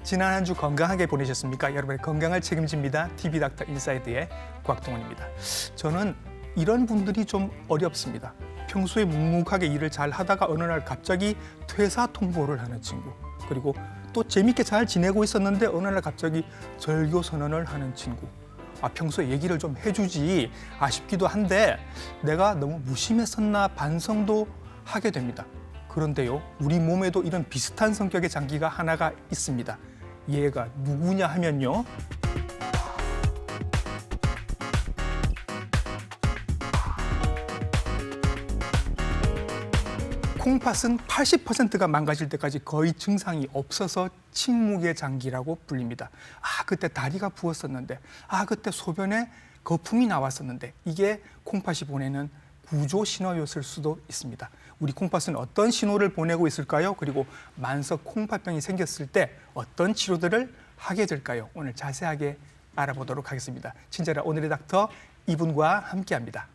지난 한 주 건강하게 보내셨습니까? 여러분의 건강을 책임집니다. TV 닥터 인사이드의 곽동원입니다. 저는 이런 분들이 좀 어렵습니다. 평소에 묵묵하게 일을 잘 하다가 어느 날 갑자기 퇴사 통보를 하는 친구, 그리고 또 재밌게 잘 지내고 있었는데 어느 날 갑자기 절교 선언을 하는 친구. 평소에 얘기를 좀 해주지 아쉽기도 한데 내가 너무 무심했었나 반성도 하게 됩니다. 그런데요, 우리 몸에도 이런 비슷한 성격의 장기가 하나가 있습니다. 얘가 누구냐 하면요. 콩팥은 80%가 망가질 때까지 거의 증상이 없어서 침묵의 장기라고 불립니다. 그때 다리가 부었었는데, 그때 소변에 거품이 나왔었는데, 이게 콩팥이 보내는 구조 신호였을 수도 있습니다. 우리 콩팥은 어떤 신호를 보내고 있을까요? 그리고 만성 콩팥병이 생겼을 때 어떤 치료들을 하게 될까요? 오늘 자세하게 알아보도록 하겠습니다. 친절한 오늘의 닥터 이분과 함께합니다.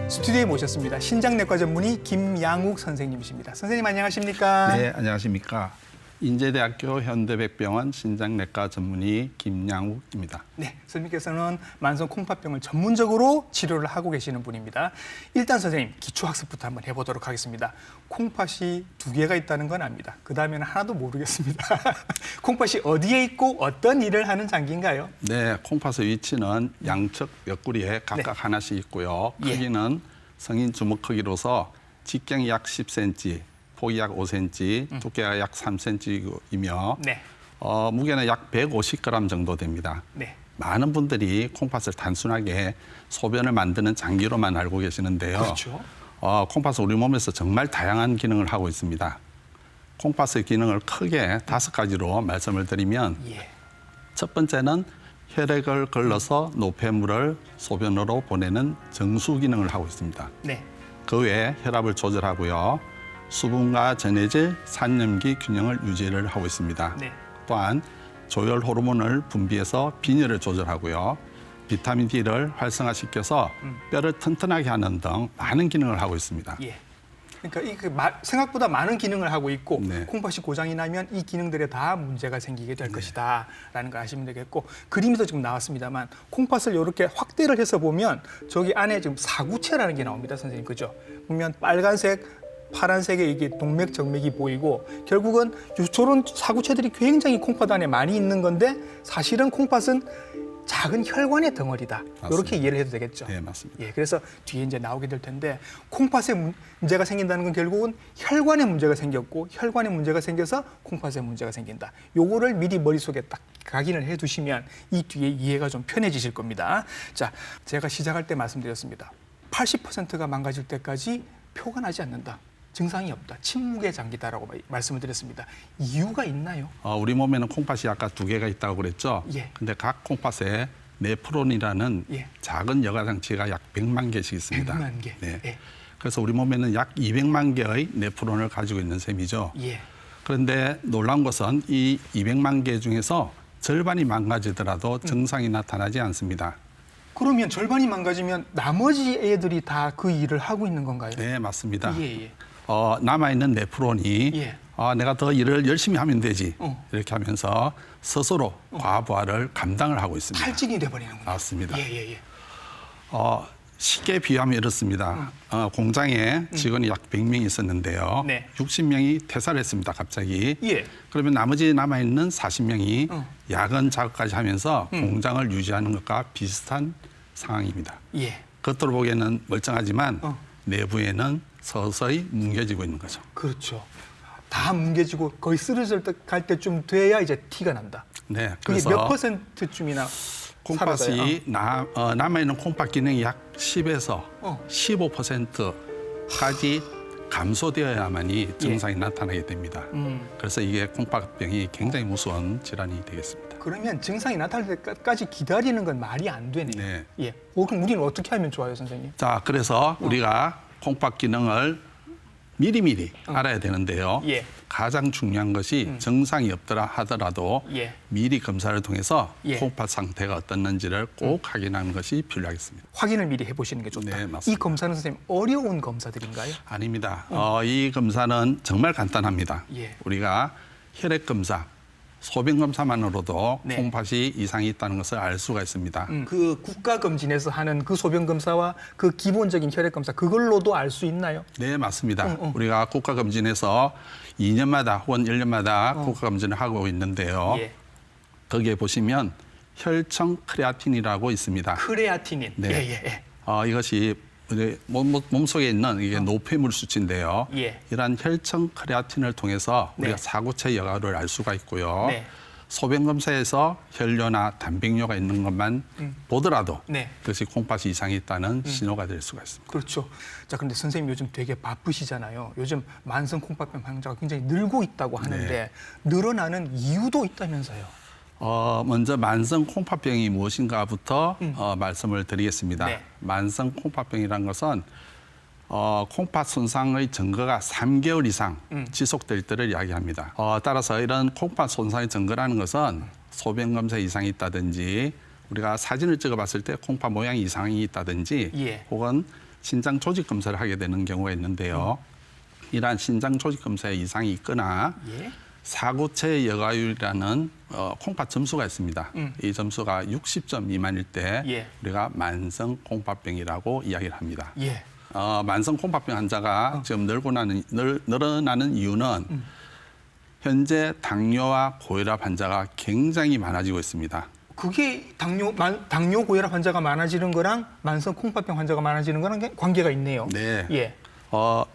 스튜디오에 모셨습니다. 신장내과 전문의 김양욱 선생님이십니다. 선생님 안녕하십니까? 네, 안녕하십니까. 인제대학교 현대백병원 신장내과 전문의 김양욱입니다. 네, 선생님께서는 만성 콩팥병을 전문적으로 치료를 하고 계시는 분입니다. 일단 선생님, 기초학습부터 한번 해보도록 하겠습니다. 콩팥이 두 개가 있다는 건 압니다. 그 다음에는 하나도 모르겠습니다. 콩팥이 어디에 있고 어떤 일을 하는 장기인가요? 네, 콩팥의 위치는 양측 옆구리에 각각 하나씩 있고요. 크기는 성인 주먹 크기로서 직경이 약 10cm, 폭이 약 5cm, 두께가 약 3cm이며 무게는 약 150g 정도 됩니다. 많은 분들이 콩팥을 단순하게 소변을 만드는 장기로만 알고 계시는데요. 그렇죠. 콩팥은 우리 몸에서 정말 다양한 기능을 하고 있습니다. 콩팥의 기능을 크게 5가지로 말씀을 드리면 첫 번째는 혈액을 걸러서 노폐물을 소변으로 보내는 정수 기능을 하고 있습니다. 그 외에 혈압을 조절하고요. 수분과 전해질, 산염기 균형을 유지를 하고 있습니다. 또한 조혈 호르몬을 분비해서 빈혈을 조절하고요. 비타민 D를 활성화시켜서 뼈를 튼튼하게 하는 등 많은 기능을 하고 있습니다. 그러니까 생각보다 많은 기능을 하고 있고 콩팥이 고장이 나면 이 기능들에 다 문제가 생기게 될 것이다라는 걸 아시면 되겠고, 그림에도 지금 나왔습니다만 콩팥을 이렇게 확대를 해서 보면 저기 안에 지금 사구체라는 게 나옵니다, 선생님. 그죠? 보면 빨간색, 파란색의 이게 동맥, 정맥이 보이고 결국은 저런 사구체들이 굉장히 콩팥 안에 많이 있는 건데 사실은 콩팥은 작은 혈관의 덩어리다. 맞습니다. 이렇게 이해를 해도 되겠죠. 네, 맞습니다. 그래서 뒤에 이제 나오게 될 텐데 콩팥에 문제가 생긴다는 건 결국은 혈관에 문제가 생겼고 혈관에 문제가 생겨서 콩팥에 문제가 생긴다. 요거를 미리 머릿속에 딱 각인을 해 두시면 이 뒤에 이해가 좀 편해지실 겁니다. 자, 제가 시작할 때 말씀드렸습니다. 80%가 망가질 때까지 표가 나지 않는다. 증상이 없다. 침묵의 장기다라고 말씀을 드렸습니다. 이유가 있나요? 우리 몸에는 콩팥이 아까 2개가 있다고 그랬죠. 근데 각 콩팥에 네프론이라는 작은 여과장치가 약 100만 개씩 있습니다. 100만 개. 그래서 우리 몸에는 약 200만 개의 네프론을 가지고 있는 셈이죠. 그런데 놀라운 것은 이 200만 개 중에서 절반이 망가지더라도 증상이 나타나지 않습니다. 그러면 절반이 망가지면 나머지 애들이 다 그 일을 하고 있는 건가요? 네, 맞습니다. 남아있는 네프론이 내가 더 일을 열심히 하면 되지 이렇게 하면서 스스로 과부하를 감당을 하고 있습니다. 탈진이 돼버리는군요. 맞습니다. 쉽게 비유하면 이렇습니다. 공장에 직원이 약 100명이 있었는데요. 60명이 퇴사를 했습니다, 갑자기. 그러면 나머지 남아있는 40명이 야근 작업까지 하면서 공장을 유지하는 것과 비슷한 상황입니다. 겉으로 보기에는 멀쩡하지만 내부에는 서서히 뭉개지고 있는 거죠. 그렇죠. 다 뭉개지고 거의 쓰러질 갈 때쯤 돼야 이제 티가 난다. 네, 그게 그래서 몇 %쯤이나 콩팥이 남아있는 콩팥 기능이 약 10에서 15%까지 감소되어야만이 증상이 나타나게 됩니다. 그래서 이게 콩팥병이 굉장히 무서운 질환이 되겠습니다. 그러면 증상이 나타날 때까지 기다리는 건 말이 안 되네요. 그럼 우리는 어떻게 하면 좋아요, 선생님? 자, 그래서 우리가 콩팥 기능을 미리미리 알아야 되는데요. 예. 가장 중요한 것이 정상이 없더라 하더라도 예. 미리 검사를 통해서 예. 콩팥 상태가 어떻는지를 꼭 확인하는 것이 필요하겠습니다. 확인을 미리 해보시는 게 좋다. 네, 맞습니다. 이 검사는 선생님 어려운 검사들인가요? 아닙니다. 이 검사는 정말 간단합니다. 예. 우리가 혈액 검사, 소변 검사만으로도 네. 콩팥이 이상이 있다는 것을 알 수가 있습니다. 그 국가검진에서 하는 그 소변 검사와 그 기본적인 혈액 검사 그걸로도 알 수 있나요? 네, 맞습니다. 우리가 국가검진에서 2년마다 혹은 1년마다 국가검진을 하고 있는데요. 예. 거기에 보시면 혈청 크레아틴이라고 있습니다. 크레아티닌. 네. 예. 이것이 우리 몸속에 있는 이게 노폐물 수치인데요. 예. 이러한 혈청 크레아틴을 통해서 네. 우리가 사구체 여과를 알 수가 있고요. 네. 소변 검사에서 혈뇨나 단백뇨가 있는 것만 보더라도 네. 그것이 콩팥이 이상이 있다는 신호가 될 수가 있습니다. 그렇죠. 자, 그런데 선생님 요즘 되게 바쁘시잖아요. 요즘 만성 콩팥병 환자가 굉장히 늘고 있다고 하는데 네. 늘어나는 이유도 있다면서요. 먼저 만성 콩팥병이 무엇인가부터 말씀을 드리겠습니다. 네. 만성 콩팥병이란 것은 콩팥 손상의 증거가 3개월 이상 지속될 때를 이야기합니다. 따라서 이런 콩팥 손상의 증거라는 것은 소변 검사 이상이 있다든지 우리가 사진을 찍어봤을 때 콩팥 모양이 이상이 있다든지 예. 혹은 신장 조직 검사를 하게 되는 경우가 있는데요. 이러한 신장 조직 검사에 이상이 있거나 예. 사구체 여과율이라는 콩팥 점수가 있습니다. 이 점수가 60점 미만일 때 예. 우리가 만성 콩팥병이라고 이야기를 합니다. 예. 만성 콩팥병 환자가 지금 늘어나는 이유는 현재 당뇨와 고혈압 환자가 굉장히 많아지고 있습니다. 그게 당뇨 고혈압 환자가 많아지는 거랑 만성 콩팥병 환자가 많아지는 거랑 관계가 있네요. 네. 예.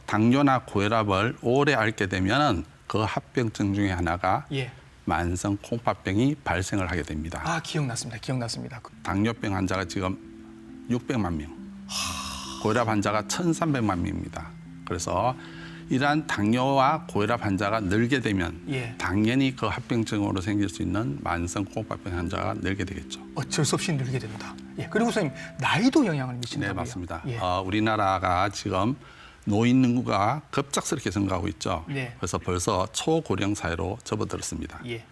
당뇨나 고혈압을 오래 앓게 되면 그 합병증 중에 하나가 예. 만성 콩팥병이 발생을 하게 됩니다. 아, 기억났습니다. 당뇨병 환자가 지금 600만 명, 고혈압 환자가 1,300만 명입니다. 그래서 이러한 당뇨와 고혈압 환자가 늘게 되면 예. 당연히 그 합병증으로 생길 수 있는 만성 콩팥병 환자가 늘게 되겠죠. 어쩔 수 없이 늘게 된다. 예. 그리고 선생님 나이도 영향을 미친다고요? 네, 맞습니다. 예. 우리나라가 지금 노인 인구가 급작스럽게 증가하고 있죠. 네. 그래서 벌써 초고령 사회로 접어들었습니다. 예.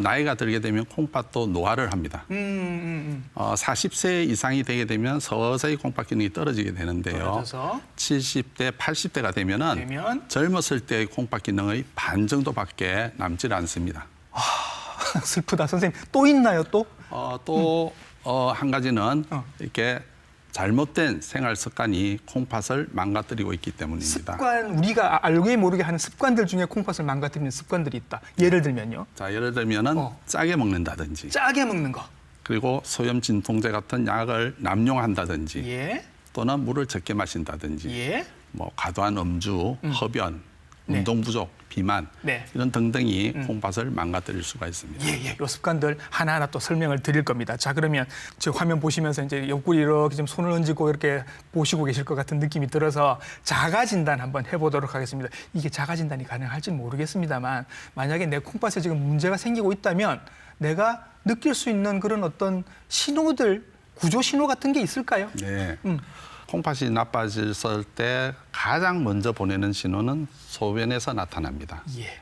나이가 들게 되면 콩팥도 노화를 합니다. 40세 이상이 되게 되면 서서히 콩팥 기능이 떨어지게 되는데요. 떨어져서 70대, 80대가 되면 젊었을 때의 콩팥 기능의 반 정도밖에 남질 않습니다. 슬프다. 선생님 또 있나요 또? 또 한 가지는 이렇게 잘못된 생활 습관이 콩팥을 망가뜨리고 있기 때문입니다. 습관, 우리가 알게 모르게 하는 습관들 중에 콩팥을 망가뜨리는 습관들이 있다. 예를 들면요. 자, 예를 들면은 짜게 먹는다든지 짜게 먹는 거. 그리고 소염 진통제 같은 약을 남용한다든지 예. 또는 물을 적게 마신다든지 예. 뭐 과도한 음주, 흡연, 네. 운동 부족, 비만 네. 이런 등등이 콩팥을 망가뜨릴 수가 있습니다. 예. 이 습관들 하나하나 또 설명을 드릴 겁니다. 자, 그러면 저 화면 보시면서 이제 옆구리 이렇게 좀 손을 얹고 이렇게 보시고 계실 것 같은 느낌이 들어서 자가 진단 한번 해보도록 하겠습니다. 이게 자가 진단이 가능할지는 모르겠습니다만 만약에 내 콩팥에 지금 문제가 생기고 있다면 내가 느낄 수 있는 그런 어떤 신호들, 구조 신호 같은 게 있을까요? 네. 콩팥이 나빠졌을 때 가장 먼저 보내는 신호는 소변에서 나타납니다. 예.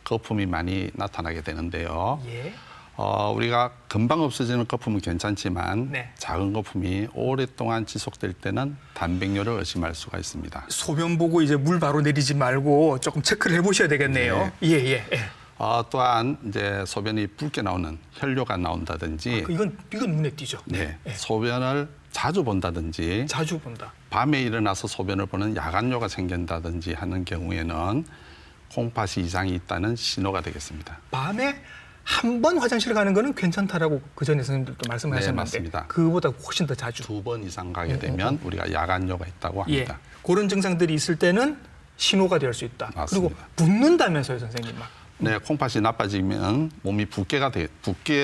거품이 많이 나타나게 되는데요. 예. 우리가 금방 없어지는 거품은 괜찮지만 네. 작은 거품이 오랫동안 지속될 때는 단백뇨를 의심할 수가 있습니다. 소변 보고 이제 물 바로 내리지 말고 조금 체크를 해보셔야 되겠네요. 예. 또한 이제 소변이 붉게 나오는 혈뇨가 나온다든지 이건 눈에 띄죠. 네. 소변을 자주 본다든지 자주 본다. 밤에 일어나서 소변을 보는 야간뇨가 생긴다든지 하는 경우에는 콩팥이 이상이 있다는 신호가 되겠습니다. 밤에 한 번 화장실 가는 거는 괜찮다라고 그 전에 선생님들도 말씀하셨는데 네, 맞습니다. 그보다 훨씬 더 자주. 2번 이상 가게 되면 우리가 야간뇨가 있다고 합니다. 그런 증상들이 있을 때는 신호가 될 수 있다. 맞습니다. 그리고 붓는다면서요, 선생님. 네, 콩팥이 나빠지면 몸이 붓게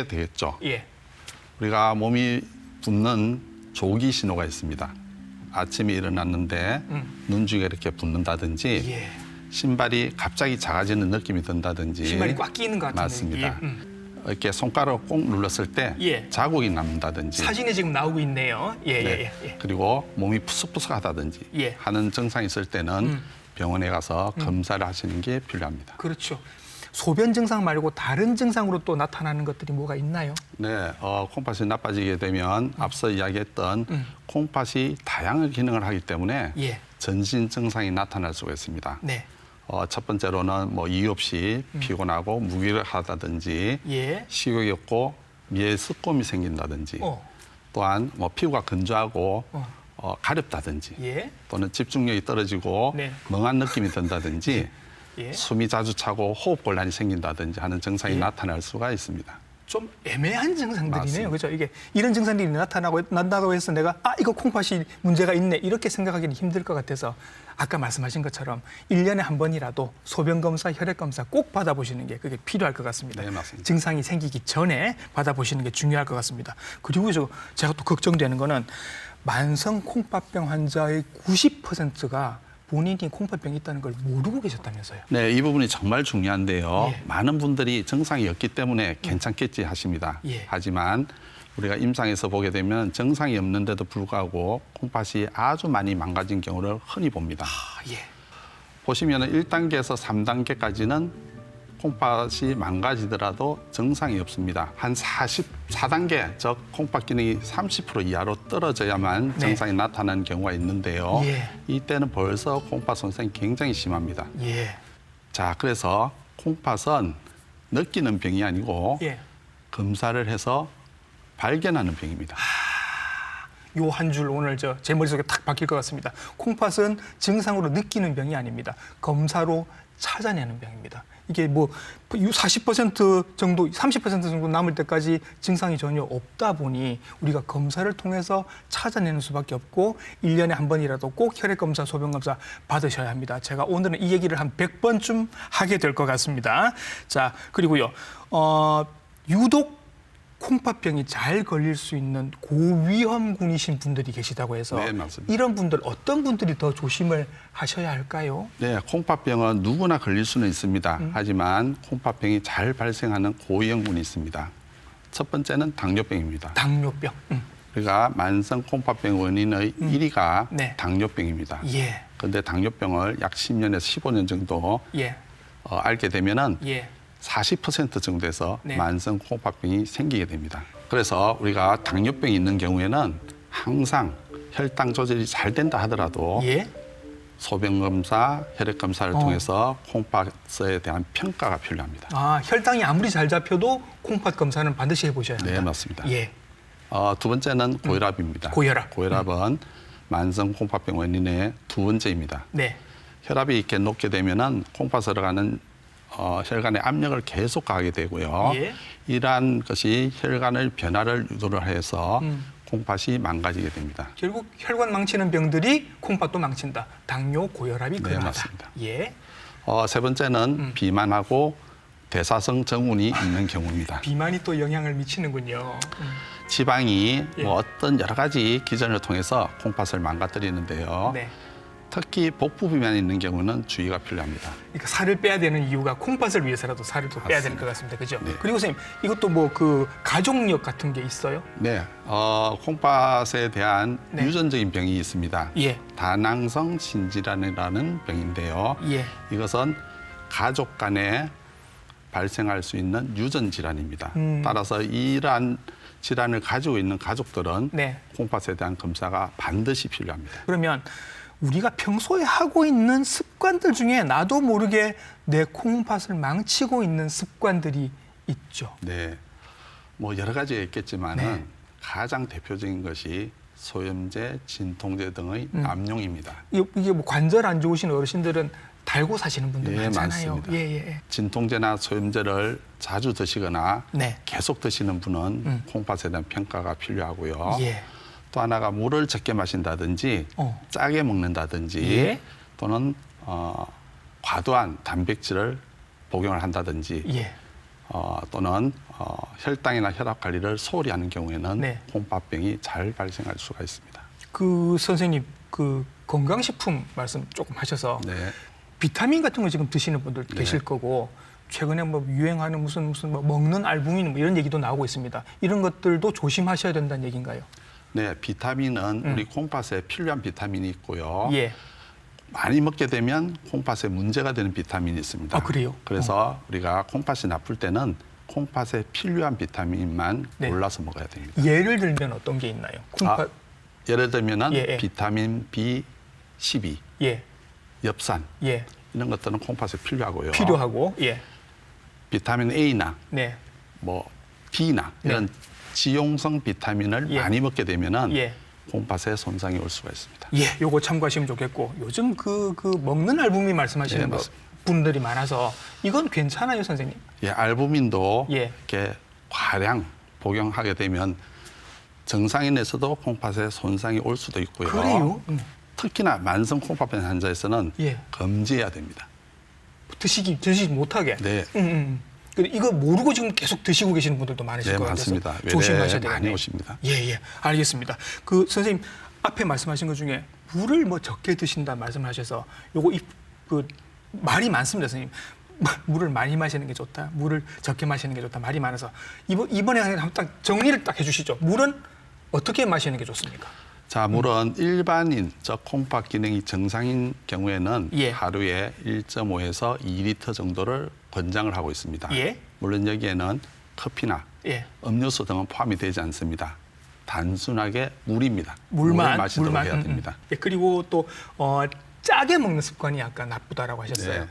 되겠죠. 예. 우리가 몸이 붓는 조기 신호가 있습니다. 아침에 일어났는데 눈주가 이렇게 붓는다든지 예. 신발이 갑자기 작아지는 느낌이 든다든지 신발이 꽉 끼는 것 같은 맞습니다. 느낌. 이렇게 손가락을 꼭 눌렀을 때 예. 자국이 남는다든지 사진에 지금 나오고 있네요. 예. 그리고 몸이 푸석푸석하다든지 예. 하는 증상이 있을 때는 병원에 가서 검사를 하시는 게 필요합니다. 그렇죠. 소변 증상 말고 다른 증상으로 또 나타나는 것들이 뭐가 있나요? 네, 콩팥이 나빠지게 되면 앞서 이야기했던 콩팥이 다양한 기능을 하기 때문에 예. 전신 증상이 나타날 수가 있습니다. 네. 첫 번째로는 뭐 이유 없이 피곤하고 무기력하다든지 예. 식욕이 없고 미에 습곰이 생긴다든지 어. 또한 뭐 피부가 건조하고 가렵다든지 예. 또는 집중력이 떨어지고 네. 멍한 느낌이 든다든지 예. 숨이 자주 차고 호흡 곤란이 생긴다든지 하는 증상이 예. 나타날 수가 있습니다. 좀 애매한 증상들이네요. 맞습니다. 그렇죠? 이게 이런 증상들이 난다고 해서 내가 이거 콩팥이 문제가 있네 이렇게 생각하기는 힘들 것 같아서 아까 말씀하신 것처럼 1년에 한 번이라도 소변 검사, 혈액 검사 꼭 받아보시는 게 그게 필요할 것 같습니다. 네, 맞습니다. 증상이 생기기 전에 받아보시는 게 중요할 것 같습니다. 그리고 제가 또 걱정되는 거는 만성 콩팥병 환자의 90%가 본인이 콩팥병이 있다는 걸 모르고 계셨다면서요. 네, 이 부분이 정말 중요한데요. 예. 많은 분들이 증상이 없기 때문에 괜찮겠지 하십니다. 예. 하지만 우리가 임상에서 보게 되면 증상이 없는데도 불구하고 콩팥이 아주 많이 망가진 경우를 흔히 봅니다. 예. 보시면 1단계에서 3단계까지는 콩팥이 망가지더라도 증상이 없습니다. 한 44단계, 즉 콩팥 기능이 30% 이하로 떨어져야만 네. 증상이 나타나는 경우가 있는데요. 예. 이때는 벌써 콩팥 손상이 굉장히 심합니다. 예. 자, 그래서 콩팥은 느끼는 병이 아니고 예. 검사를 해서 발견하는 병입니다. 요 한 줄 오늘 제 머릿속에 탁 박힐 것 같습니다. 콩팥은 증상으로 느끼는 병이 아닙니다. 검사로 찾아내는 병입니다. 이게 뭐 40% 정도, 30% 정도 남을 때까지 증상이 전혀 없다 보니 우리가 검사를 통해서 찾아내는 수밖에 없고 1년에 한 번이라도 꼭 혈액 검사, 소변 검사 받으셔야 합니다. 제가 오늘은 이 얘기를 한 100번쯤 하게 될 것 같습니다. 자, 그리고요. 유독 콩팥병이 잘 걸릴 수 있는 고위험군이신 분들이 계시다고 해서 네, 맞습니다. 이런 분들 어떤 분들이 더 조심을 하셔야 할까요? 네, 콩팥병은 누구나 걸릴 수는 있습니다. 하지만 콩팥병이 잘 발생하는 고위험군이 있습니다. 첫 번째는 당뇨병입니다. 당뇨병. 그러니까 만성 콩팥병 원인의 1위가 네. 당뇨병입니다. 예. 그런데 당뇨병을 약 10년에서 15년 정도 예. 앓게 되면은 예. 40% 정도에서 네. 만성 콩팥병이 생기게 됩니다. 그래서 우리가 당뇨병이 있는 경우에는 항상 혈당 조절이 잘 된다 하더라도 예. 소변 검사, 혈액 검사를 통해서 콩팥에 대한 평가가 필요합니다. 혈당이 아무리 잘 잡혀도 콩팥 검사는 반드시 해보셔야 합니다. 네, 맞습니다. 예. 두 번째는 고혈압입니다. 고혈압. 고혈압은 만성 콩팥병 원인의 두 번째입니다. 네. 혈압이 이렇게 높게 되면은 콩팥으로 가는 혈관의 압력을 계속 가하게 되고요. 예. 이러한 것이 혈관의 변화를 유도를 해서 콩팥이 망가지게 됩니다. 결국 혈관 망치는 병들이 콩팥도 망친다. 당뇨, 고혈압이 네, 그러하다. 맞습니다. 예. 세 번째는 비만하고 대사성 증후군이 있는 경우입니다. 비만이 또 영향을 미치는군요. 지방이 예. 뭐 어떤 여러 가지 기전을 통해서 콩팥을 망가뜨리는데요. 네. 특히 복부 비만이 있는 경우는 주의가 필요합니다. 그러니까 살을 빼야 되는 이유가 콩팥을 위해서라도 살을 또 빼야 되는 것 같습니다. 그죠? 네. 그리고 선생님, 이것도 뭐 그 가족력 같은 게 있어요? 네, 콩팥에 대한 네. 유전적인 병이 있습니다. 예. 다낭성 신질환이라는 병인데요. 예. 이것은 가족 간에 발생할 수 있는 유전 질환입니다. 따라서 이러한 질환을 가지고 있는 가족들은 네. 콩팥에 대한 검사가 반드시 필요합니다. 그러면 우리가 평소에 하고 있는 습관들 중에 나도 모르게 내 콩팥을 망치고 있는 습관들이 있죠. 네, 뭐 여러 가지가 있겠지만은 네. 가장 대표적인 것이 소염제, 진통제 등의 남용입니다. 이게 뭐 관절 안 좋으신 어르신들은 달고 사시는 분들 예, 많잖아요. 많습니다. 예. 진통제나 소염제를 자주 드시거나 네. 계속 드시는 분은 콩팥에 대한 평가가 필요하고요. 예. 또 하나가 물을 적게 마신다든지 짜게 먹는다든지 예. 또는 과도한 단백질을 복용을 한다든지 예. 또는 혈당이나 혈압 관리를 소홀히 하는 경우에는 네. 콩팥병이 잘 발생할 수가 있습니다. 그 선생님 그 건강식품 말씀 조금 하셔서 네. 비타민 같은 거 지금 드시는 분들 계실 거고 최근에 뭐 유행하는 무슨 뭐 먹는 알부민 뭐 이런 얘기도 나오고 있습니다. 이런 것들도 조심하셔야 된다는 얘기인가요? 네, 비타민은 우리 콩팥에 필요한 비타민이 있고요. 예. 많이 먹게 되면 콩팥에 문제가 되는 비타민이 있습니다. 아, 그래요? 그래서 우리가 콩팥이 나쁠 때는 콩팥에 필요한 비타민만 네. 골라서 먹어야 됩니다. 예를 들면 어떤 게 있나요? 콩팥. 예를 들면은 예, 예. 비타민 B12, 예. 엽산 예. 이런 것들은 콩팥에 필요하고요. 필요하고. 예. 비타민 A나 네. 뭐 B나 이런 지용성 비타민을 예. 많이 먹게 되면은 예. 콩팥에 손상이 올 수가 있습니다. 예, 요거 참고하시면 좋겠고 요즘 그 먹는 알부민 말씀하시는 예, 거 맞습니다. 분들이 많아서 이건 괜찮아요, 선생님? 예, 알부민도 예. 이렇게 과량 복용하게 되면 정상인에서도 콩팥에 손상이 올 수도 있고요. 그래요? 특히나 만성 콩팥병 환자에서는 예. 금지해야 됩니다. 드시지 못하게. 네. 근데 이거 모르고 지금 계속 드시고 계시는 분들도 많으실 네, 것 같아서 많습니다. 조심하셔야 외래 많이 되겠네요. 오십니다. 예, 알겠습니다. 그 선생님 앞에 말씀하신 것 중에 물을 뭐 적게 드신다 말씀하셔서 요거 그 말이 많습니다, 선생님. 물을 많이 마시는 게 좋다, 물을 적게 마시는 게 좋다 말이 많아서 이번에 한번 딱 정리를 딱 해주시죠. 물은 어떻게 마시는 게 좋습니까? 자, 물은 일반인, 즉 콩팥 기능이 정상인 경우에는 예. 하루에 1.5에서 2리터 정도를 권장을 하고 있습니다. 예. 물론 여기에는 커피나 예. 음료수 등은 포함이 되지 않습니다. 단순하게 물입니다. 물을 마시도록 해야 됩니다. 예, 그리고 또 짜게 먹는 습관이 약간 나쁘다라고 하셨어요. 네.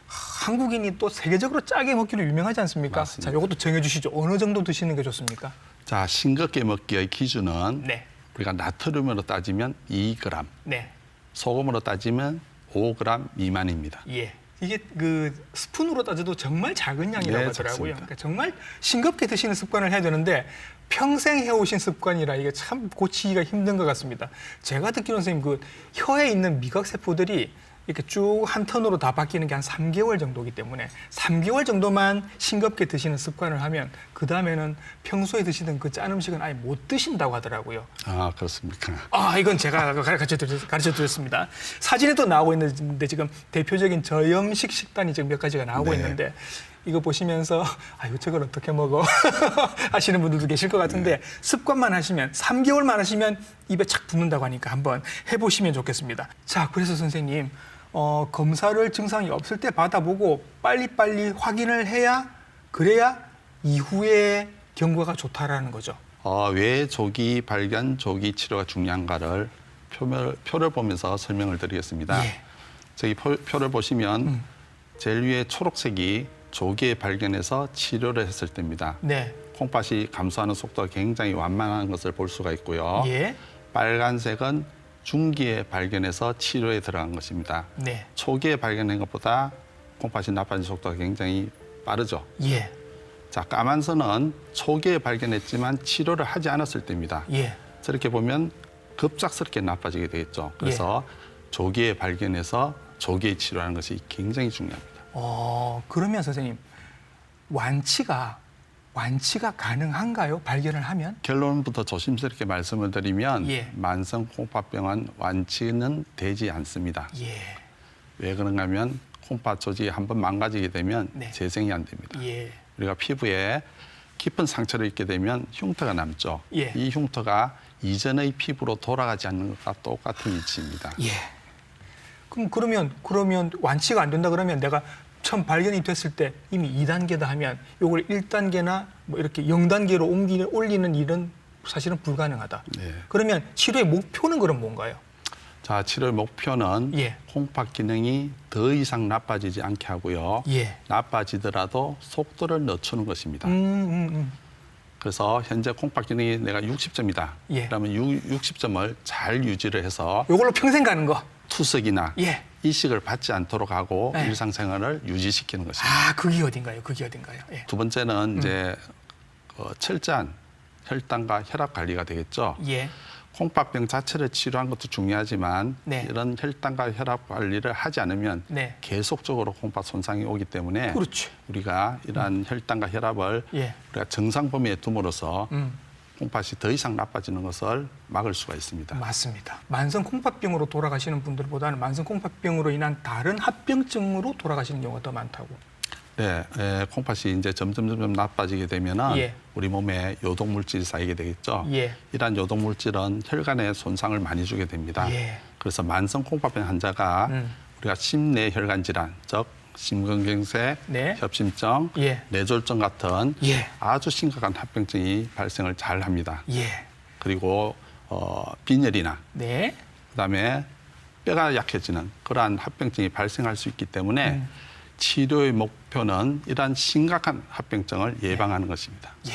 한국인이 또 세계적으로 짜게 먹기로 유명하지 않습니까? 맞습니다. 자, 이것도 정해주시죠. 어느 정도 드시는 게 좋습니까? 자, 싱겁게 먹기의 기준은 네, 우리가 나트륨으로 따지면 2g, 네, 소금으로 따지면 5g 미만입니다. 예. 이게 그 스푼으로 따져도 정말 작은 양이라고 네, 하더라고요. 작습니다. 그러니까 정말 싱겁게 드시는 습관을 해야 되는데 평생 해오신 습관이라 이게 참 고치기가 힘든 것 같습니다. 제가 듣기로는 선생님 그 혀에 있는 미각 세포들이 이렇게 쭉 한 턴으로 다 바뀌는 게 한 3개월 정도이기 때문에 3개월 정도만 싱겁게 드시는 습관을 하면 그 다음에는 평소에 드시던 그 짠 음식은 아예 못 드신다고 하더라고요. 아, 그렇습니까? 아, 이건 제가 가르쳐 드렸습니다. 사진에도 나오고 있는데 지금 대표적인 저염식 식단이 지금 몇 가지가 나오고 네. 있는데 이거 보시면서 아유, 저걸 어떻게 먹어 하시는 분들도 계실 것 같은데 습관만 하시면 3개월만 하시면 입에 착 붙는다고 하니까 한번 해보시면 좋겠습니다. 자, 그래서 선생님 검사를 증상이 없을 때 받아보고 빨리빨리 확인을 해야 그래야 이후에 경과가 좋다라는 거죠. 왜 조기 발견, 조기 치료가 중요한가를 표를 보면서 설명을 드리겠습니다. 예. 저기 표를 보시면 제일 위에 초록색이 조기에 발견해서 치료를 했을 때입니다. 네. 콩팥이 감소하는 속도가 굉장히 완만한 것을 볼 수가 있고요. 예. 빨간색은 중기에 발견해서 치료에 들어간 것입니다. 네. 초기에 발견한 것보다 콩팥이 나빠진 속도가 굉장히 빠르죠. 예. 자, 까만 선은 초기에 발견했지만 치료를 하지 않았을 때입니다. 예. 저렇게 보면 급작스럽게 나빠지게 되겠죠. 그래서 조기에 발견해서 조기에 치료하는 것이 굉장히 중요합니다. 그러면 선생님 완치가 가능한가요? 발견을 하면? 결론부터 조심스럽게 말씀을 드리면 예. 만성 콩팥병은 완치는 되지 않습니다. 예. 왜 그런가 하면 콩팥 조직이 한번 망가지게 되면 네. 재생이 안 됩니다. 예. 우리가 피부에 깊은 상처를 입게 되면 흉터가 남죠. 예. 이 흉터가 이전의 피부로 돌아가지 않는 것과 똑같은 위치입니다. 예. 그러면 완치가 안 된다 그러면 내가 처음 발견이 됐을 때 이미 2단계다 하면 이걸 1단계나 뭐 이렇게 0단계로 올리는 일은 사실은 불가능하다. 네. 그러면 치료의 목표는 그럼 뭔가요? 자, 치료의 목표는 예. 콩팥 기능이 더 이상 나빠지지 않게 하고요. 예. 나빠지더라도 속도를 늦추는 것입니다. 그래서 현재 콩팥 기능이 내가 60점이다. 예. 그러면 60점을 잘 유지를 해서 이걸로 평생 가는 거. 투석이나 예. 이식을 받지 않도록 하고 네. 일상생활을 유지시키는 것입니다. 그게 어딘가요? 예. 두 번째는 이제 철저한 혈당과 혈압 관리가 되겠죠. 예. 콩팥병 자체를 치료한 것도 중요하지만 네. 이런 혈당과 혈압 관리를 하지 않으면 네. 계속적으로 콩팥 손상이 오기 때문에 그렇지. 우리가 이러한 혈당과 혈압을 예. 우리가 정상 범위에 둠으로써 콩팥이 더 이상 나빠지는 것을 막을 수가 있습니다. 맞습니다. 만성 콩팥병으로 돌아가시는 분들보다는 만성 콩팥병으로 인한 다른 합병증으로 돌아가시는 경우가 더 많다고. 네, 콩팥이 이제 점점 나빠지게 되면은 예. 우리 몸에 요독 물질이 쌓이게 되겠죠. 예. 이러한 요독 물질은 혈관에 손상을 많이 주게 됩니다. 예. 그래서 만성 콩팥병 환자가 우리가 심내 혈관 질환, 즉 심근경색, 네. 협심증, 예. 뇌졸중 같은 예. 아주 심각한 합병증이 발생을 잘 합니다. 예. 그리고 빈혈이나 네. 그다음에 뼈가 약해지는 그러한 합병증이 발생할 수 있기 때문에 치료의 목표는 이러한 심각한 합병증을 예방하는 것입니다. 예.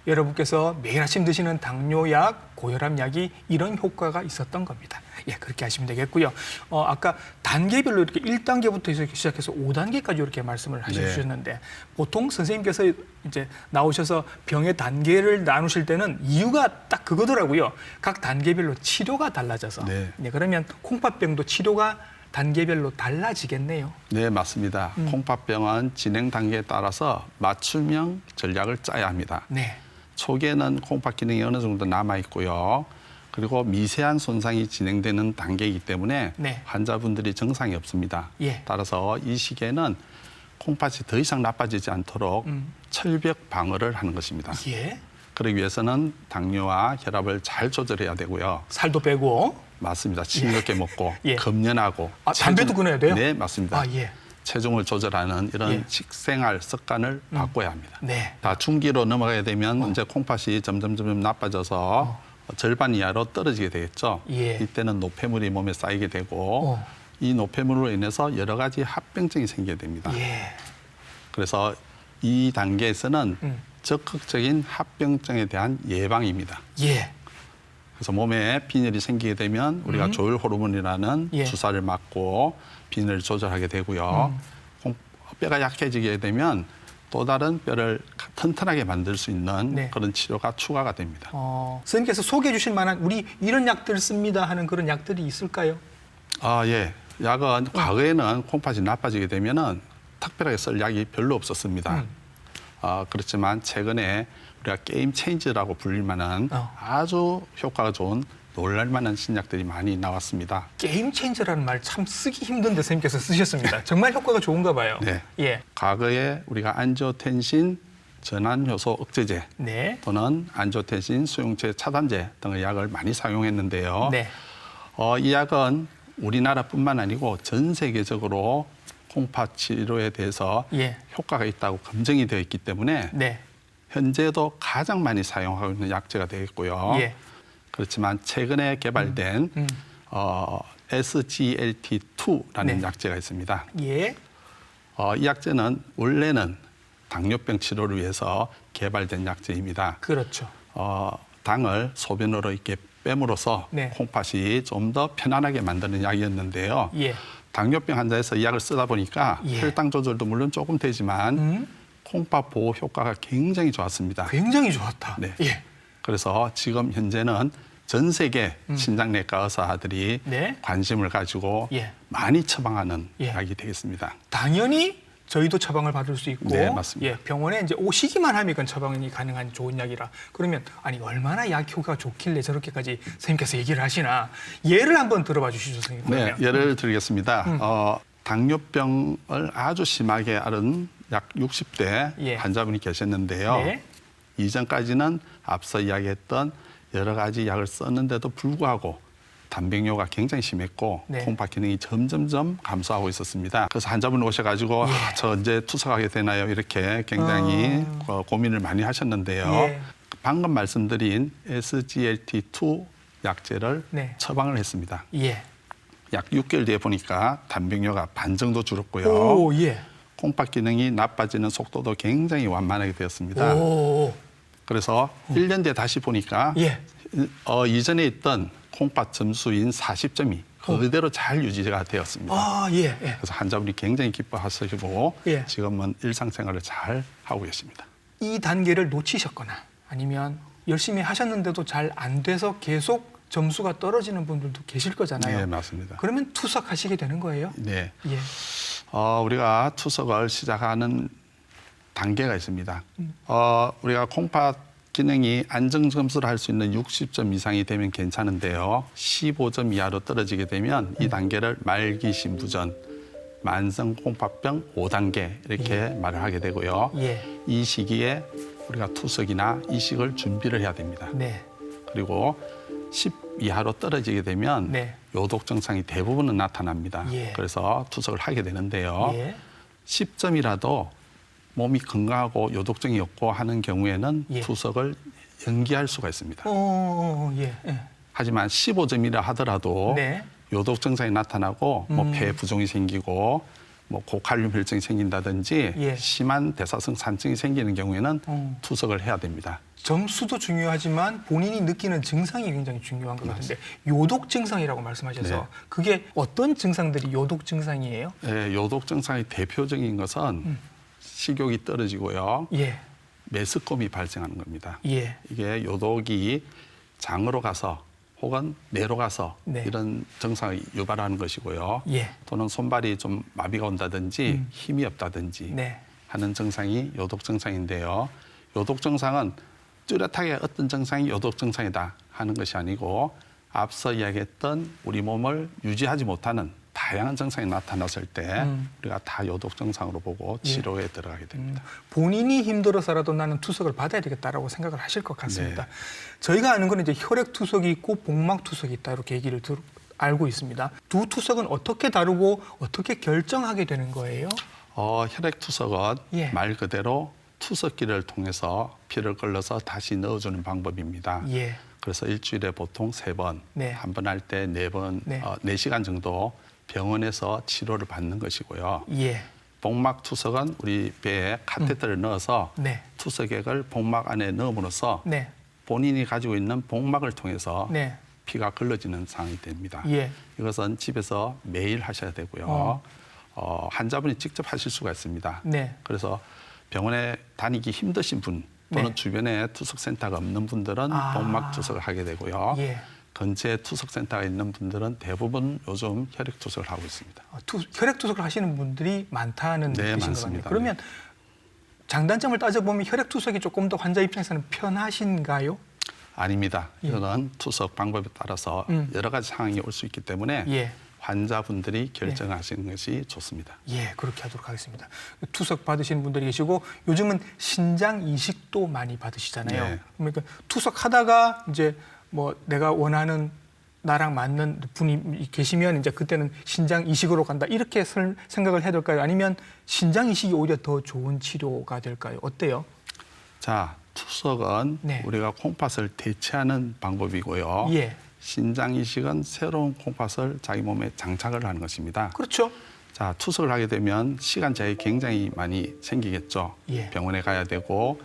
여러분께서 매일 아침 드시는 당뇨약, 고혈압약이 이런 효과가 있었던 겁니다. 예, 그렇게 하시면 되겠고요. 아까 단계별로 이렇게 1단계부터 시작해서 5단계까지 이렇게 말씀을 하셔주셨는데 보통 선생님께서 이제 나오셔서 병의 단계를 나누실 때는 이유가 딱 그거더라고요. 각 단계별로 치료가 달라져서. 네. 네, 그러면 콩팥병도 치료가 단계별로 달라지겠네요. 네, 맞습니다. 콩팥병은 진행 단계에 따라서 맞춤형 전략을 짜야 합니다. 네. 초기에는 콩팥 기능이 어느 정도 남아 있고요. 그리고 미세한 손상이 진행되는 단계이기 때문에 네. 환자분들이 증상이 없습니다. 예. 따라서 이 시기에는 콩팥이 더 이상 나빠지지 않도록 철벽 방어를 하는 것입니다. 예. 그러기 위해서는 당뇨와 혈압을 잘 조절해야 되고요. 살도 빼고. 맞습니다. 싱겁게 먹고 예. 금연하고. 아, 담배도 끊어야 돼요? 네, 맞습니다. 아, 예. 체중을 조절하는 이런 예. 식생활 습관을 바꿔야 합니다. 네. 다 중기로 넘어가게 되면 이제 콩팥이 점점 나빠져서 절반 이하로 떨어지게 되겠죠. 예. 이때는 노폐물이 몸에 쌓이게 되고 이 노폐물로 인해서 여러 가지 합병증이 생기게 됩니다. 예. 그래서 이 단계에서는 적극적인 합병증에 대한 예방입니다. 예. 그래서 몸에 빈혈이 생기게 되면 우리가 조혈 호르몬이라는 예. 주사를 맞고 빈혈을 조절하게 되고요. 뼈가 약해지게 되면 또 다른 뼈를 튼튼하게 만들 수 있는 네. 그런 치료가 추가가 됩니다. 선생님께서 소개해 주실 만한 우리 이런 약들 씁니다 하는 그런 약들이 있을까요? 아, 예. 약은 과거에는 콩팥이 나빠지게 되면은 특별하게 쓸 약이 별로 없었습니다. 그렇지만 최근에 우리가 게임 체인지라고 불릴 만한 아주 효과가 좋은 놀랄만한 신약들이 많이 나왔습니다. 게임 체인저라는 말 참 쓰기 힘든데 선생님께서 쓰셨습니다. 정말 효과가 좋은가 봐요. 네. 예. 과거에 우리가 안지오텐신 전환효소 억제제 네. 또는 안지오텐신 수용체 차단제 등의 약을 많이 사용했는데요. 네. 이 약은 우리나라뿐만 아니고 전 세계적으로 콩팥 치료에 대해서 예. 효과가 있다고 검증이 되어 있기 때문에 네. 현재도 가장 많이 사용하고 있는 약제가 되겠고요. 예. 그렇지만 최근에 개발된 SGLT2라는 네. 약제가 있습니다. 예. 이 약제는 원래는 당뇨병 치료를 위해서 개발된 약제입니다. 그렇죠. 당을 소변으로 이렇게 뺨으로써 네. 콩팥이 좀 더 편안하게 만드는 약이었는데요. 예. 당뇨병 환자에서 이 약을 쓰다 보니까 예. 혈당 조절도 물론 조금 되지만 콩팥 보호 효과가 굉장히 좋았습니다. 굉장히 좋았다. 네. 예. 그래서 지금 현재는 전 세계 신장내과 의사들이 네. 관심을 가지고 예. 많이 처방하는 예. 약이 되겠습니다. 당연히 저희도 처방을 받을 수 있고 네, 맞습니다. 예, 병원에 이제 오시기만 하면 처방이 가능한 좋은 약이라 그러면 아니 얼마나 약 효과가 좋길래 저렇게까지 선생님께서 얘기를 하시나 예를 한번 들어봐 주시죠, 선생님. 네, 그러면. 예를 들겠습니다. 당뇨병을 아주 심하게 앓은 약 60대 예. 환자분이 계셨는데요. 네. 이전까지는 앞서 이야기했던 여러 가지 약을 썼는데도 불구하고 단백뇨가 굉장히 심했고 네. 콩팥 기능이 점점점 감소하고 있었습니다. 그래서 환자분 오셔가지고 저 언제 투석하게 되나요? 이렇게 굉장히 고민을 많이 하셨는데요. 예. 방금 말씀드린 SGLT2 약제를 네. 처방을 했습니다. 예. 약 6개월 뒤에 보니까 단백뇨가 반 정도 줄었고요. 오, 예. 콩팥 기능이 나빠지는 속도도 굉장히 완만하게 되었습니다. 오. 그래서 1년 뒤에 다시 보니까 예. 이전에 있던 콩팥 점수인 40점이 그대로 잘 유지가 되었습니다. 아, 예. 예. 그래서 환자분이 굉장히 기뻐하시고 예. 지금은 일상생활을 잘 하고 계십니다. 이 단계를 놓치셨거나 아니면 열심히 하셨는데도 잘 안 돼서 계속 점수가 떨어지는 분들도 계실 거잖아요. 네, 맞습니다. 그러면 투석하시게 되는 거예요? 네. 예. 우리가 투석을 시작하는 단계가 있습니다. 우리가 콩팥 기능이 안정 점수를 할 수 있는 60점 이상이 되면 괜찮은데요. 15점 이하로 떨어지게 되면 이 단계를 말기 신부전, 만성 콩팥병 5단계 이렇게 말을 하게 되고요. 예. 이 시기에 우리가 투석이나 이식을 준비를 해야 됩니다. 네. 그리고 10 이하로 떨어지게 되면 네. 요독 증상이 대부분은 나타납니다. 예. 그래서 투석을 하게 되는데요. 예. 10점이라도 몸이 건강하고 요독증이 없고 하는 경우에는 예. 투석을 연기할 수가 있습니다. 예. 예. 하지만 15점이라 하더라도 네. 요독 증상이 나타나고 뭐 폐 부종이 생기고 뭐 고칼륨 혈증이 생긴다든지 예. 심한 대사성 산증이 생기는 경우에는 음. 투석을 해야 됩니다. 점수도 중요하지만 본인이 느끼는 증상이 굉장히 중요한 것 같은데 요독 증상이라고 말씀하셔서 네. 그게 어떤 증상들이 요독 증상이에요? 예, 요독 증상의 대표적인 것은 식욕이 떨어지고요. 예. 메스꺼움이 발생하는 겁니다. 예. 이게 요독이 장으로 가서 혹은 뇌로 가서 네. 이런 증상을 유발하는 것이고요. 예. 또는 손발이 좀 마비가 온다든지 힘이 없다든지 네. 하는 증상이 요독 증상인데요. 요독 증상은 뚜렷하게 어떤 증상이 요독 증상이다 하는 것이 아니고 앞서 이야기했던 우리 몸을 유지하지 못하는 다양한 증상이 나타났을 때 우리가 다 요독 증상으로 보고 치료에 들어가게 됩니다. 본인이 힘들어서라도 나는 투석을 받아야 되겠다라고 생각을 하실 것 같습니다. 네. 저희가 아는 건 이제 혈액 투석이 있고 복막 투석이 있다 이렇게 얘기를 알고 있습니다. 두 투석은 어떻게 다루고 어떻게 결정하게 되는 거예요? 혈액 투석은 예. 말 그대로 투석기를 통해서 피를 걸러서 다시 넣어주는 방법입니다. 예. 그래서 일주일에 보통 3번, 네. 한 번 할 때 4번, 네. 4시간 정도 병원에서 치료를 받는 것이고요. 예. 복막 투석은 우리 배에 카테터를 넣어서 네. 투석액을 복막 안에 넣음으로써 네. 본인이 가지고 있는 복막을 통해서 네. 피가 걸러지는 상황이 됩니다. 예. 이것은 집에서 매일 하셔야 되고요. 환자분이 직접 하실 수가 있습니다. 네. 그래서 병원에 다니기 힘드신 분 또는 네. 주변에 투석센터가 없는 분들은 아. 복막 투석을 하게 되고요. 예. 근처에 투석센터가 있는 분들은 대부분 요즘 혈액 투석을 하고 있습니다. 혈액 투석을 하시는 분들이 많다는 네, 뜻인 것 같네요. 많습니다. 그러면 장단점을 따져보면 혈액 투석이 조금 더 환자 입장에서는 편하신가요? 아닙니다. 이거는 투석 방법에 따라서 여러 가지 상황이 올 수 있기 때문에 예. 환자분들이 결정하시는 것이 좋습니다. 예, 그렇게 하도록 하겠습니다. 투석 받으시는 분들이 계시고 요즘은 신장 이식도 많이 받으시잖아요. 네. 그러니까 투석하다가 이제 뭐 내가 원하는 나랑 맞는 분이 계시면 이제 그때는 신장 이식으로 간다 이렇게 생각을 해야 될까요? 아니면 신장 이식이 오히려 더 좋은 치료가 될까요? 어때요? 자, 투석은 네. 우리가 콩팥을 대체하는 방법이고요. 예, 신장 이식은 새로운 콩팥을 자기 몸에 장착을 하는 것입니다. 그렇죠. 자, 투석을 하게 되면 시간 제약이 굉장히 많이 생기겠죠. 예. 병원에 가야 되고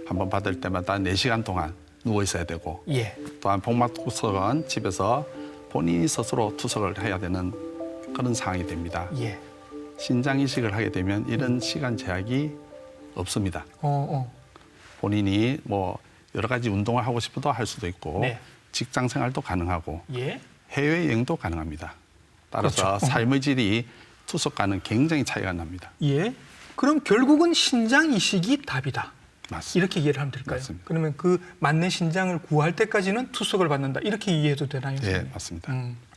한번 받을 때마다 4시간 동안 누워 있어야 되고 예, 또한 복막 투석은 집에서 본인이 스스로 투석을 해야 되는 그런 상황이 됩니다. 예. 신장 이식을 하게 되면 이런 시간 제약이 없습니다. 본인이 뭐 여러 가지 운동을 하고 싶어도 할 수도 있고 네. 직장 생활도 가능하고 예. 해외여행도 가능합니다. 따라서 그렇죠. 삶의 질이 투석과는 굉장히 차이가 납니다. 예. 그럼 결국은 신장 이식이 답이다. 맞습니다. 이렇게 이해를 하면 될까요? 맞습니다. 그러면 그 맞는 신장을 구할 때까지는 투석을 받는다. 이렇게 이해해도 되나요? 네, 선생님? 맞습니다.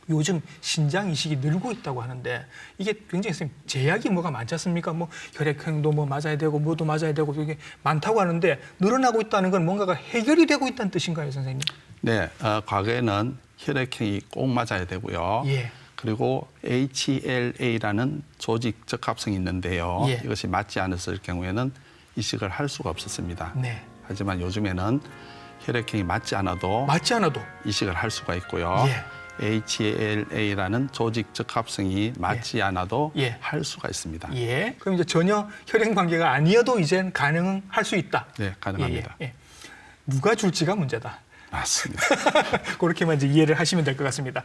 요즘 신장 이식이 늘고 있다고 하는데 이게 굉장히 선생님 제약이 뭐가 많지 않습니까? 뭐 혈액형도 뭐 맞아야 되고 뭐도 맞아야 되고 이게 많다고 하는데 늘어나고 있다는 건 뭔가가 해결이 되고 있다는 뜻인가요, 선생님? 네, 과거에는 혈액형이 꼭 맞아야 되고요. 예. 그리고 HLA라는 조직 적합성이 있는데요. 예. 이것이 맞지 않았을 경우에는 이식을 할 수가 없었습니다. 네. 하지만 요즘에는 혈액형이 맞지 않아도 맞지 않아도 이식을 할 수가 있고요. 예. HLA라는 조직 적합성이 맞지 않아도 예. 할 수가 있습니다. 예. 그럼 이제 전혀 혈행 관계가 아니어도 이젠 가능할 수 있다. 네, 가능합니다. 예. 누가 줄지가 문제다. 맞습니다. 그렇게만 이제 이해를 하시면 될 것 같습니다.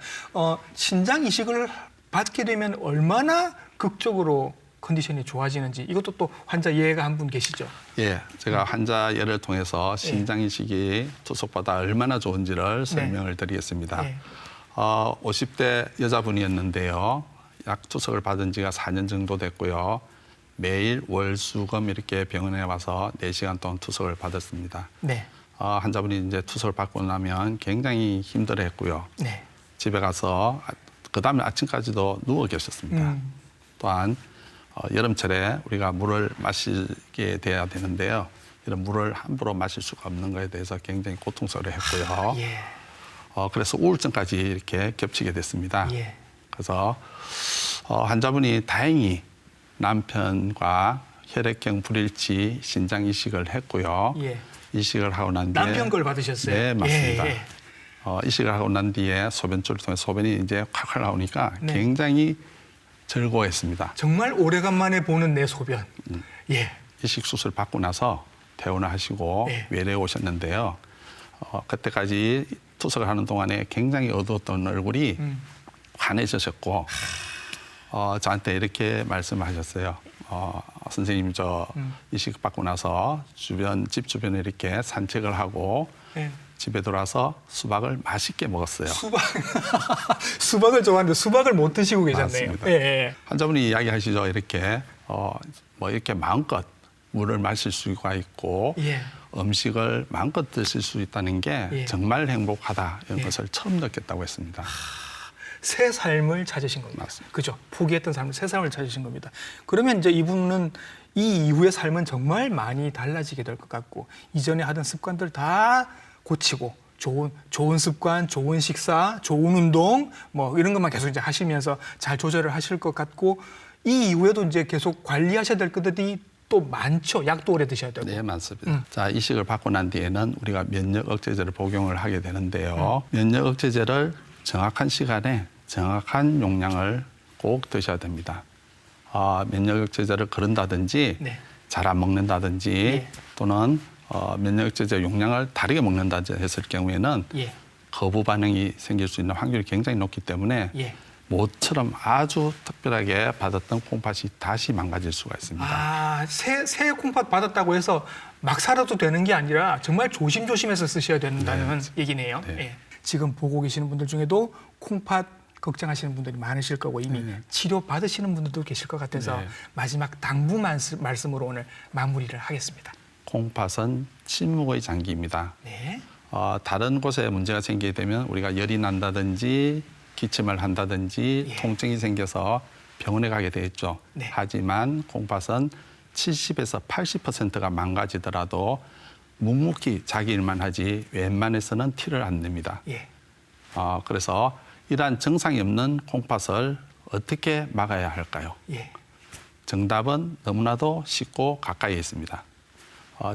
신장 이식을 받게 되면 얼마나 극적으로 컨디션이 좋아지는지 이것도 또 환자 예가 한 분 계시죠? 예, 제가 환자 예를 통해서 신장 이식이 투석보다 얼마나 좋은지를 설명을 드리겠습니다. 네. 50대 여자분이었는데요. 약 투석을 받은 지가 4년 정도 됐고요. 매일 월, 수, 금 이렇게 병원에 와서 4시간 동안 투석을 받았습니다. 네. 환자분이 이제 투석을 받고 나면 굉장히 힘들어했고요. 네. 집에 가서 그 다음에 아침까지도 누워 계셨습니다. 또한 여름철에 우리가 물을 마시게 돼야 되는데요. 이런 물을 함부로 마실 수가 없는 것에 대해서 굉장히 고통스러워했고요. 예. 그래서 우울증까지 이렇게 겹치게 됐습니다. 예. 그래서 환자분이 다행히 남편과 혈액형 불일치 신장 이식을 했고요. 예. 이식을 하고 난 뒤에 남편 걸 받으셨어요? 네, 맞습니다. 예, 예. 이식을 하고 난 뒤에 소변줄을 통해 소변이 이제 콸콸 나오니까 네. 굉장히 즐거워했습니다. 정말 오래간만에 보는 내 소변. 예. 이식 수술 받고 나서 퇴원을 하시고 네. 외래에 오셨는데요. 그때까지 투석을 하는 동안에 굉장히 어두웠던 얼굴이 환해지셨고 저한테 이렇게 말씀하셨어요. 선생님 저 이식 받고 나서 집 주변에 이렇게 산책을 하고 예. 집에 돌아서 수박을 맛있게 먹었어요. 수박을 좋아하는데 수박을 못 드시고 계셨네요. 맞습니다. 예, 예. 환자분이 이야기하시죠. 이렇게 뭐 이렇게 마음껏 물을 마실 수가 있고 예. 음식을 마음껏 드실 수 있다는 게 예. 정말 행복하다 이런 예. 것을 처음 느꼈다고 했습니다. 새 삶을 찾으신 겁니다. 맞습니다. 그죠? 포기했던 삶을 새 삶을 찾으신 겁니다. 그러면 이제 이분은 이 이후의 삶은 정말 많이 달라지게 될 것 같고 이전에 하던 습관들 다 고치고 좋은 습관, 좋은 식사, 좋은 운동 뭐 이런 것만 계속 이제 하시면서 잘 조절을 하실 것 같고 이 이후에도 이제 계속 관리하셔야 될 것들이 또 많죠. 약도 오래 드셔야 되고. 네, 맞습니다. 자, 이식을 받고 난 뒤에는 우리가 면역 억제제를 복용을 하게 되는데요. 면역 억제제를 정확한 시간에 정확한 용량을 꼭 드셔야 됩니다. 면역 억제제를 거른다든지 네. 잘 안 먹는다든지 예. 또는 면역 억제제 용량을 다르게 먹는다든지 했을 경우에는 예. 거부 반응이 생길 수 있는 확률이 굉장히 높기 때문에 예. 모처럼 아주 특별하게 받았던 콩팥이 다시 망가질 수가 있습니다. 아, 새 콩팥 받았다고 해서 막 살아도 되는 게 아니라 정말 조심조심해서 쓰셔야 된다는 얘기네요. 네. 예. 지금 보고 계시는 분들 중에도 콩팥 걱정하시는 분들이 많으실 거고 이미 치료 받으시는 분들도 계실 것 같아서 네. 마지막 당부 말씀으로 오늘 마무리를 하겠습니다. 콩팥은 침묵의 장기입니다. 네. 다른 곳에 문제가 생기게 되면 우리가 열이 난다든지 기침을 한다든지 예. 통증이 생겨서 병원에 가게 되겠죠. 네. 하지만 콩팥은 70에서 80%가 망가지더라도 묵묵히 자기 일만 하지 웬만해서는 티를 안 냅니다. 예. 그래서 이러한 증상이 없는 콩팥을 어떻게 막아야 할까요? 예. 정답은 너무나도 쉽고 가까이에 있습니다.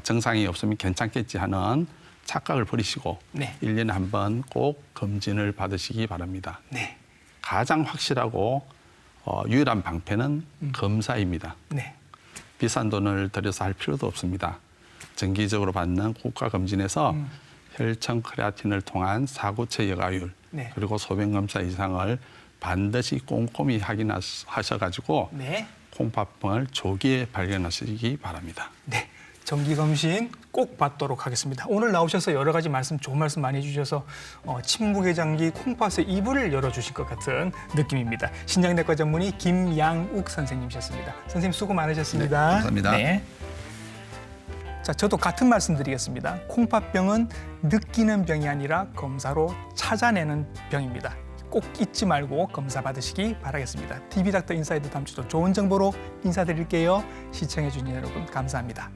증상이 없으면 괜찮겠지 하는 착각을 버리시고 네. 1년에 한 번 꼭 검진을 받으시기 바랍니다. 네. 가장 확실하고 유일한 방패는 검사입니다. 네. 비싼 돈을 들여서 할 필요도 없습니다. 정기적으로 받는 국가검진에서 혈청 크레아틴을 통한 사구체 여가율 네. 그리고 소변검사 이상을 반드시 꼼꼼히 확인하셔가지고 네. 콩팥병을 조기에 발견하시기 바랍니다. 네. 정기 검신 꼭 받도록 하겠습니다. 오늘 나오셔서 여러 가지 좋은 말씀 많이 해주셔서 침묵의 장기 콩팥의 이불을 열어주실 것 같은 느낌입니다. 신장내과 전문의 김양욱 선생님이셨습니다. 선생님 수고 많으셨습니다. 네, 감사합니다. 네. 자, 저도 같은 말씀 드리겠습니다. 콩팥병은 느끼는 병이 아니라 검사로 찾아내는 병입니다. 꼭 잊지 말고 검사 받으시기 바라겠습니다. TV닥터 인사이드 다음 주도 좋은 정보로 인사드릴게요. 시청해주신 여러분 감사합니다.